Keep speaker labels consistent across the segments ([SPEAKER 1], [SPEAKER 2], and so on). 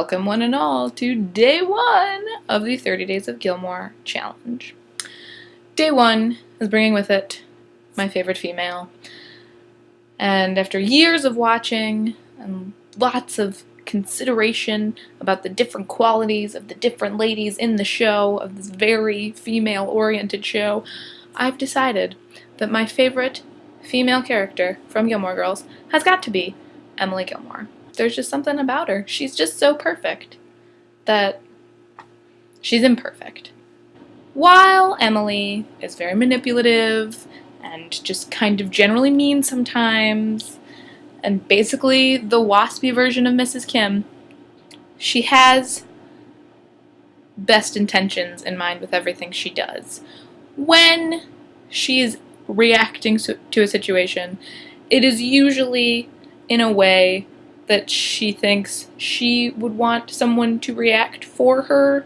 [SPEAKER 1] Welcome one and all to day 1 of the 30 Days of Gilmore challenge. Day 1 is bringing with it my favorite female. And after years of watching and lots of consideration about the different qualities of the different ladies in the show, of this very female-oriented show, I've decided that my favorite female character from Gilmore Girls has got to be Emily Gilmore. There's just something about her. She's just so perfect that she's imperfect. While Emily is very manipulative and just kind of generally mean sometimes, and basically the waspy version of Mrs. Kim, she has best intentions in mind with everything she does. When she is reacting to a situation, it is usually in a way that she thinks she would want someone to react for her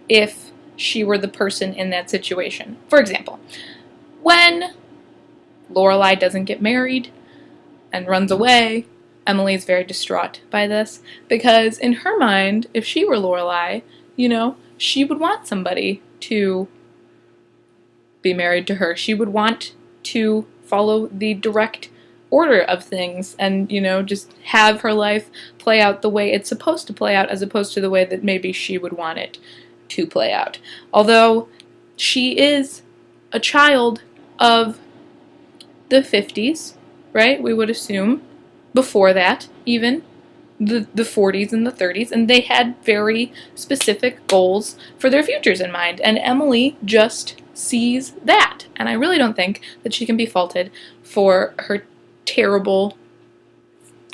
[SPEAKER 1] if she were the person in that situation. For example, when Lorelai doesn't get married and runs away, Emily is very distraught by this, because in her mind, if she were Lorelai, she would want somebody to be married to her. She would want to follow the direct order of things and, just have her life play out the way it's supposed to play out, as opposed to the way that maybe she would want it to play out. Although she is a child of the 50s, right? We would assume. Before that, even the 40s and the 30s, and they had very specific goals for their futures in mind, and Emily just sees that. And I really don't think that she can be faulted for her terrible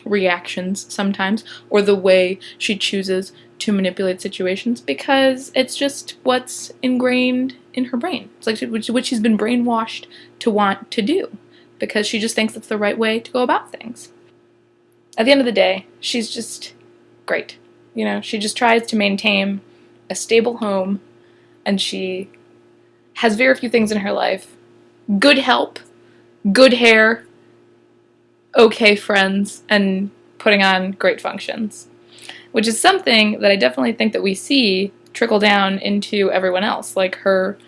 [SPEAKER 1] reactions sometimes, or the way she chooses to manipulate situations, because it's just what's ingrained in her brain. It's like what she's been brainwashed to want to do, because she just thinks it's the right way to go about things. At the end of the day, she's just great. She just tries to maintain a stable home, and she has very few things in her life: good help, good hair, okay friends, and putting on great functions. Which is something that I definitely think that we see trickle down into everyone else. Like her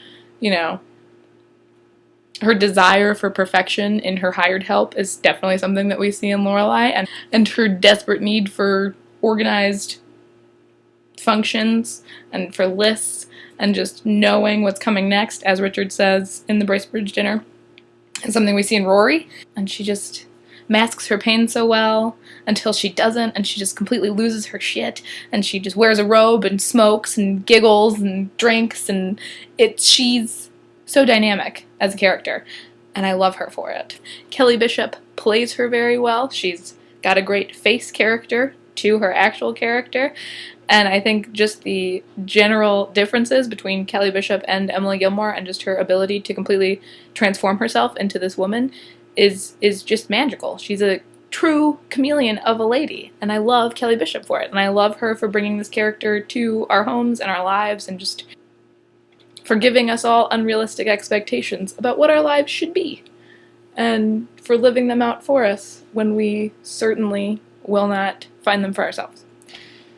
[SPEAKER 1] desire for perfection in her hired help is definitely something that we see in Lorelai, and her desperate need for organized functions and for lists and just knowing what's coming next, as Richard says in the Bracebridge dinner, is something we see in Rory. And she just masks her pain so well until she doesn't, and she just completely loses her shit, and she just wears a robe and smokes and giggles and drinks, and she's so dynamic as a character, and I love her for it. Kelly Bishop plays her very well. She's got a great face character to her actual character, and I think just the general differences between Kelly Bishop and Emily Gilmore, and just her ability to completely transform herself into this woman, is just magical. She's a true chameleon of a lady, and I love Kelly Bishop for it, and I love her for bringing this character to our homes and our lives, and just for giving us all unrealistic expectations about what our lives should be, and for living them out for us when we certainly will not find them for ourselves.